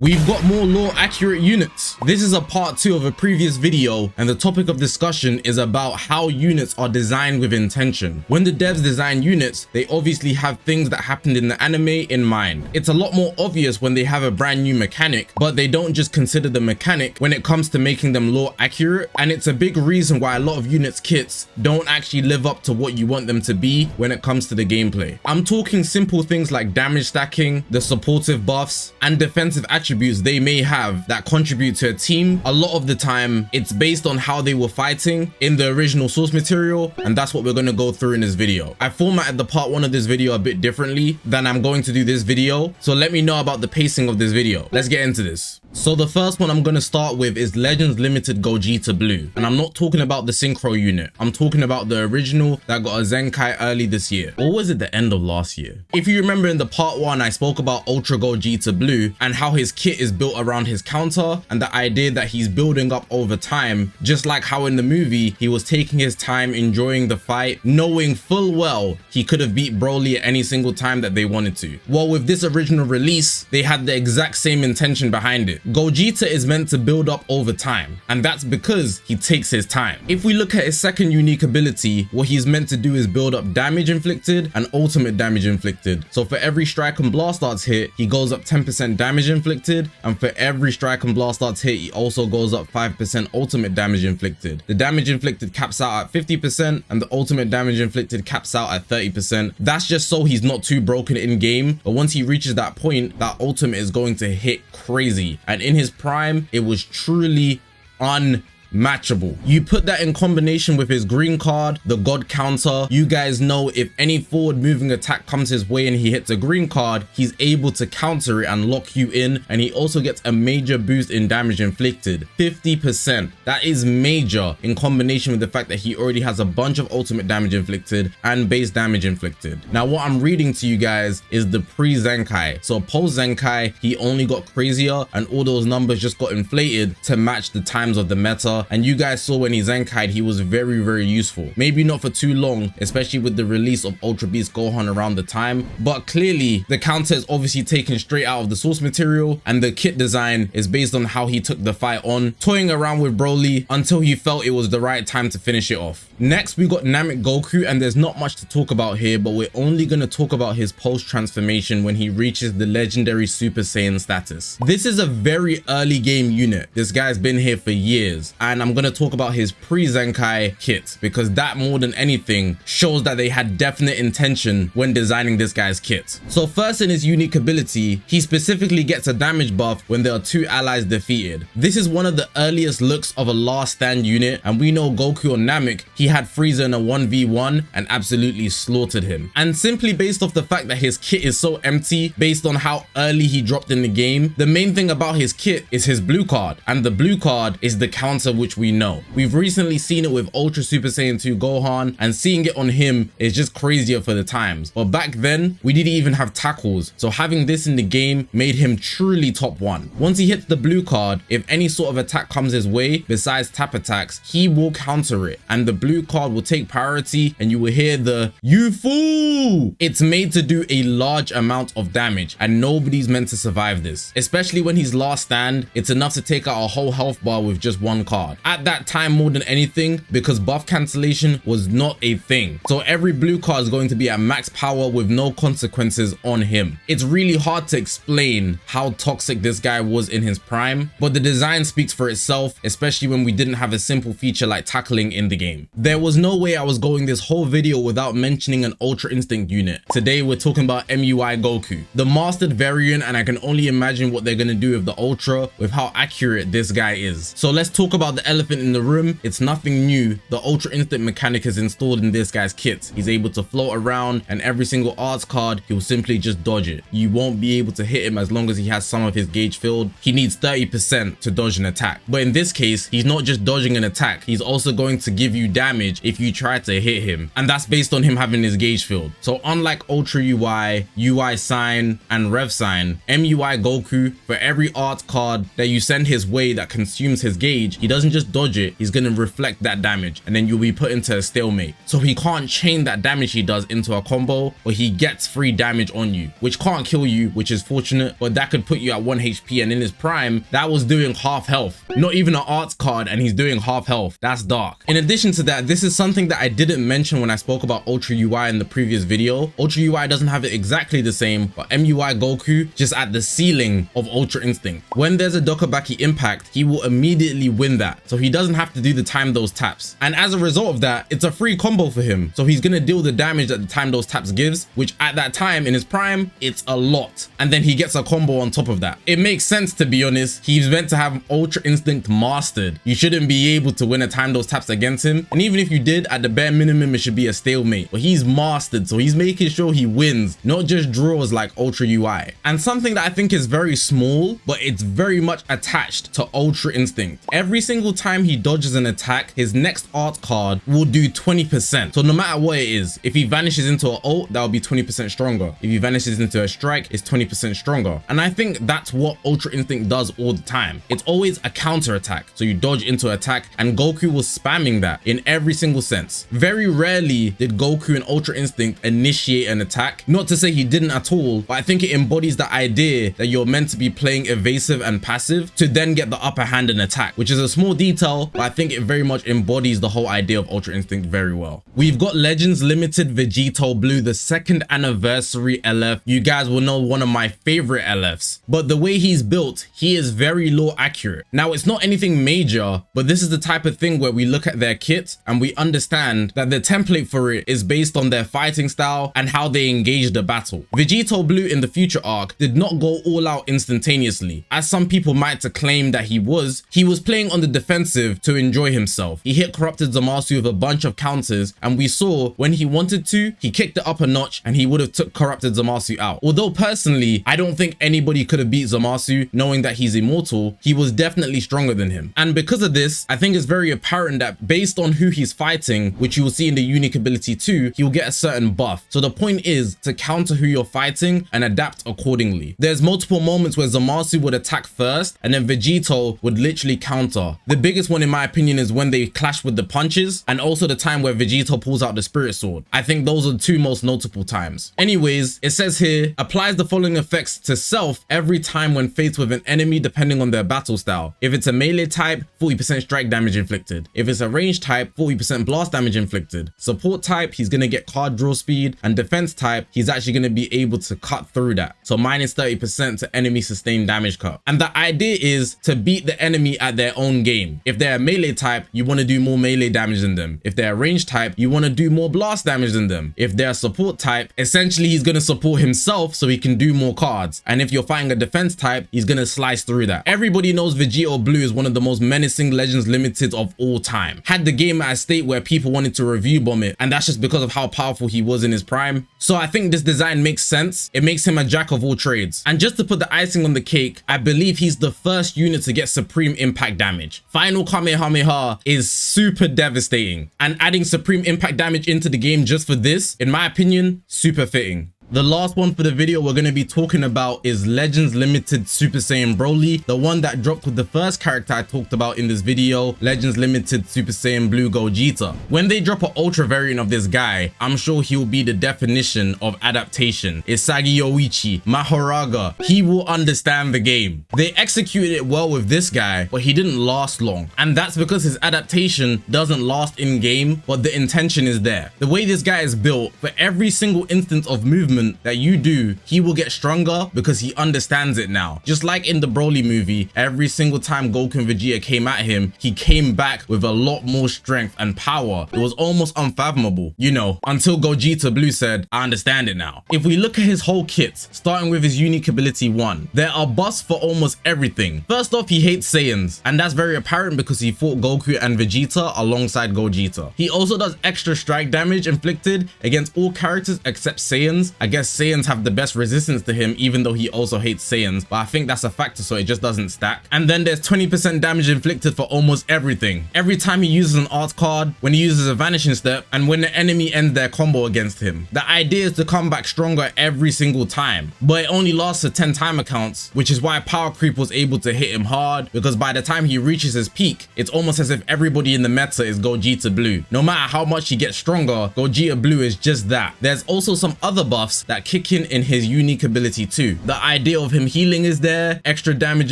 We've got more lore accurate units. This is a part 2 of a previous video, and the topic of discussion is about how units are designed with intention. When the devs design units, they obviously have things that happened in the anime in mind. It's a lot more obvious when they have a brand new mechanic, but they don't just consider the mechanic when it comes to making them lore accurate, and it's a big reason why a lot of units kits don't actually live up to what you want them to be when it comes to the gameplay. I'm talking simple things like damage stacking, the supportive buffs, and defensive attributes they may have that contribute to a team. A lot of the time it's based on how they were fighting in the original source material, and that's what we're going to go through in this video. I formatted the part 1 of this video a bit differently than I'm going to do this video, so let me know about the pacing of this video. Let's get into this. So the first one I'm going to start with is Legends Limited Gogeta Blue, and I'm not talking about the synchro unit. I'm talking about the original that got a Zenkai early this year, or was it the end of last year? If you remember, in the part 1 I spoke about Ultra Gogeta Blue and how his kit is built around his counter and the idea that he's building up over time, just like how in the movie he was taking his time enjoying the fight, knowing full well he could have beat Broly at any single time that they wanted to. Well, with this original release they had the exact same intention behind it. Gogeta is meant to build up over time, and that's because he takes his time. If we look at his second unique ability, what he's meant to do is build up damage inflicted and ultimate damage inflicted. So for every strike and blast arts hit, he goes up 10% damage inflicted, and for every strike and blast arts hit, he also goes up 5% ultimate damage inflicted. The damage inflicted caps out at 50%, and the ultimate damage inflicted caps out at 30%. That's just so he's not too broken in game, but once he reaches that point, that ultimate is going to hit crazy. And in his prime, it was truly unmatchable. You put that in combination with his green card, the God counter. You guys know if any forward moving attack comes his way and he hits a green card, he's able to counter it and lock you in, and he also gets a major boost in damage inflicted, 50%. That is major, in combination with the fact that he already has a bunch of ultimate damage inflicted and base damage inflicted. Now what I'm reading to you guys is the pre-Zenkai. So post Zenkai, he only got crazier and all those numbers just got inflated to match the times of the meta. And you guys saw when he Zenkai'd, he was very useful. Maybe not for too long, especially with the release of Ultra Beast Gohan around the time, but clearly the counter is obviously taken straight out of the source material, and the kit design is based on how he took the fight on, toying around with Broly until he felt it was the right time to finish it off. Next we got Namek Goku, and there's not much to talk about here, but we're only going to talk about his post transformation when he reaches the legendary Super Saiyan status. This is a very early game unit. This guy's been here for years, and I'm going to talk about his pre-Zenkai kit, because that more than anything shows that they had definite intention when designing this guy's kit. So first, in his unique ability, he specifically gets a damage buff when there are 2 allies defeated. This is one of the earliest looks of a last stand unit, and we know Goku on Namek, he had Frieza in a 1v1 and absolutely slaughtered him. And simply based off the fact that his kit is so empty, based on how early he dropped in the game, the main thing about his kit is his blue card, and the blue card is the counter which we know. We've recently seen it with Ultra Super Saiyan 2 Gohan, and seeing it on him is just crazier for the times. But back then, we didn't even have tackles, so having this in the game made him truly top 1. Once he hits the blue card, if any sort of attack comes his way besides tap attacks, he will counter it, and the blue card will take priority, and you will hear the "you fool." It's made to do a large amount of damage, and nobody's meant to survive this. Especially when he's last stand, it's enough to take out a whole health bar with just 1 card. At that time, more than anything, because buff cancellation was not a thing, so every blue card is going to be at max power with no consequences on him. It's really hard to explain how toxic this guy was in his prime, but the design speaks for itself, especially when we didn't have a simple feature like tackling in the game. There was no way I was going this whole video without mentioning an Ultra Instinct unit. Today we're talking about MUI Goku, the mastered variant, and I can only imagine what they're going to do with the Ultra, with how accurate this guy is. So let's talk about the elephant in the room. It's nothing new. The Ultra Instinct mechanic is installed in this guy's kit. He's able to float around, and every single arts card, he'll simply just dodge it. You won't be able to hit him as long as he has some of his gauge filled. He needs 30% to dodge an attack. But in this case, he's not just dodging an attack, he's also going to give you damage if you try to hit him. And that's based on him having his gauge filled. So unlike Ultra UI, UI Sign, and Rev Sign, MUI Goku, for every art card that you send his way that consumes his gauge, he doesn't doesn't just dodge it, he's gonna reflect that damage, and then you'll be put into a stalemate. So he can't chain that damage he does into a combo, or he gets free damage on you, which can't kill you, which is fortunate, but that could put you at 1 HP, and in his prime, that was doing half health. Not even an arts card, and he's doing half health. That's dark. In addition to that, this is something that I didn't mention when I spoke about Ultra UI in the previous video. Ultra UI doesn't have it exactly the same, but MUI Goku just at the ceiling of Ultra Instinct. When there's a Dokabaki impact, he will immediately win that, so he doesn't have to do the time those taps. And as a result of that, it's a free combo for him, so he's gonna deal the damage that the time those taps gives, which at that time in his prime, it's a lot. And then he gets a combo on top of that. It makes sense, to be honest. He's meant to have Ultra Instinct mastered. You shouldn't be able to win a time those taps against him, and even if you did, at the bare minimum, it should be a stalemate. But he's mastered, so he's making sure he wins, not just draws like Ultra UI. And something that I think is very small, but it's very much attached to Ultra Instinct. Every single time he dodges an attack, his next art card will do 20%. So no matter what it is, if he vanishes into an ult, that will be 20% stronger. If he vanishes into a strike, it's 20% stronger. And I think that's what Ultra Instinct does all the time. It's always a counter attack. So you dodge into attack, and Goku was spamming that in every single sense. Very rarely did Goku in Ultra Instinct initiate an attack. Not to say he didn't at all, but I think it embodies the idea that you're meant to be playing evasive and passive to then get the upper hand and attack, which is a small detail, but I think it very much embodies the whole idea of Ultra Instinct very well. We've got Legends Limited Vegito Blue, the 2nd anniversary LF. You guys will know one of my favorite LFs, but the way he's built, he is very low accurate. Now, it's not anything major, but this is the type of thing where we look at their kit and we understand that the template for it is based on their fighting style and how they engage the battle. Vegito Blue in the future arc did not go all out instantaneously, as some people might claim that he was playing on the defensive to enjoy himself. He hit Corrupted Zamasu with a bunch of counters, and we saw when he wanted to, he kicked it up a notch and he would have took Corrupted Zamasu out. Although personally, I don't think anybody could have beat Zamasu, knowing that he's immortal. He was definitely stronger than him. And because of this, I think it's very apparent that based on who he's fighting, which you will see in the unique ability too, he will get a certain buff. So the point is to counter who you're fighting and adapt accordingly. There's multiple moments where Zamasu would attack first and then Vegito would literally counter. The biggest one in my opinion is when they clash with the punches, and also the time where Vegito pulls out the Spirit Sword. I think those are the two most notable times. Anyways, it says here, applies the following effects to self every time when faced with an enemy depending on their battle style. If it's a melee type, 40% strike damage inflicted. If it's a range type, 40% blast damage inflicted. Support type, he's gonna get card draw speed, and defense type, he's actually gonna be able to cut through that. So minus 30% to enemy sustained damage cut. And the idea is to beat the enemy at their own game. If they're a melee type, you want to do more melee damage than them. If they're a range type, you want to do more blast damage than them. If they're a support type, essentially he's going to support himself so he can do more cards. And if you're fighting a defense type, he's going to slice through that. Everybody knows Vegito Blue is one of the most menacing Legends Limited of all time. Had the game at a state where people wanted to review bomb it, and that's just because of how powerful he was in his prime. So I think this design makes sense. It makes him a jack of all trades. And just to put the icing on the cake, I believe he's the first unit to get Supreme Impact damage. Final Kamehameha is super devastating, and adding Supreme Impact damage into the game just for this, in my opinion, super fitting. The last one for the video we're going to be talking about is Legends Limited Super Saiyan Broly, the one that dropped with the first character I talked about in this video, Legends Limited Super Saiyan Blue Gogeta. When they drop an ultra variant of this guy, I'm sure he'll be the definition of adaptation. Isagi Yoichi, Mahoraga, he will understand the game. They executed it well with this guy, but he didn't last long, and that's because his adaptation doesn't last in game, but the intention is there. The way this guy is built, for every single instance of movement that you do, he will get stronger because he understands it now. Just like in the Broly movie, every single time Goku and Vegeta came at him, he came back with a lot more strength and power. It was almost unfathomable, you know, until Gogeta Blue said, I understand it now. If we look at his whole kit, starting with his unique ability 1, there are buffs for almost everything. First off, he hates Saiyans, and that's very apparent because he fought Goku and Vegeta alongside Gogeta. He also does extra strike damage inflicted against all characters except Saiyans, guess Saiyans have the best resistance to him, even though he also hates Saiyans, but I think that's a factor, so it just doesn't stack. And then there's 20% damage inflicted for almost everything. Every time he uses an art card, when he uses a vanishing step, and when the enemy ends their combo against him. The idea is to come back stronger every single time, but it only lasts for 10 timer counts, which is why Power Creep was able to hit him hard, because by the time he reaches his peak, it's almost as if everybody in the meta is Gogeta Blue. No matter how much he gets stronger, Gogeta Blue is just that. There's also some other buffs that kick in his unique ability too. The idea of him healing is there, extra damage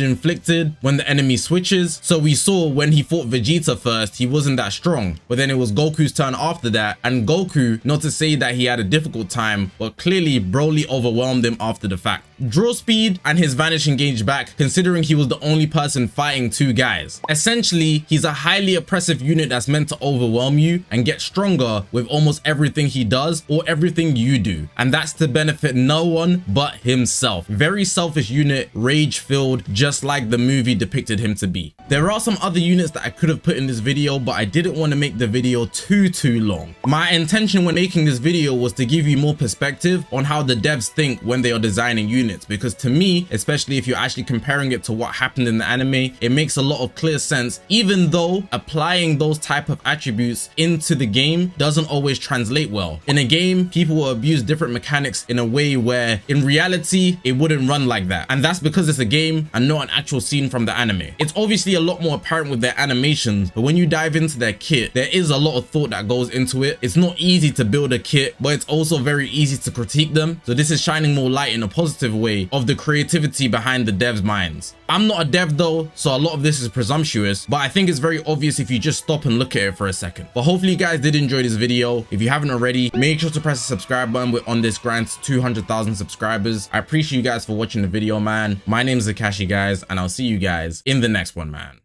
inflicted when the enemy switches. So we saw when he fought Vegeta first, he wasn't that strong, but then it was Goku's turn after that, and Goku, not to say that he had a difficult time, but clearly Broly overwhelmed him after the fact. Draw speed and his vanishing gauge back, considering he was the only person fighting two guys. Essentially, he's a highly oppressive unit that's meant to overwhelm you and get stronger with almost everything he does or everything you do, and that's to benefit no one but himself. Very selfish unit, rage filled, just like the movie depicted him to be. There are some other units that I could have put in this video, but I didn't want to make the video too long. My intention when making this video was to give you more perspective on how the devs think when they are designing units, because to me, especially if you're actually comparing it to what happened in the anime, it makes a lot of clear sense, even though applying those type of attributes into the game doesn't always translate well. In a game, people will abuse different mechanics in a way where in reality it wouldn't run like that, and that's because it's a game and not an actual scene from the anime. It's obviously a lot more apparent with their animations, but when you dive into their kit, there is a lot of thought that goes into it. It's not easy to build a kit, but it's also very easy to critique them, so this is shining more light in a positive way of the creativity behind the devs' minds. I'm not a dev though, so a lot of this is presumptuous, but I think it's very obvious if you just stop and look at it for a second. But hopefully you guys did enjoy this video. If you haven't already, make sure to press the subscribe button. We're on this grind to 200,000 subscribers. I appreciate you guys for watching the video, man. My name is Zakashi, guys, and I'll see you guys in the next one, man.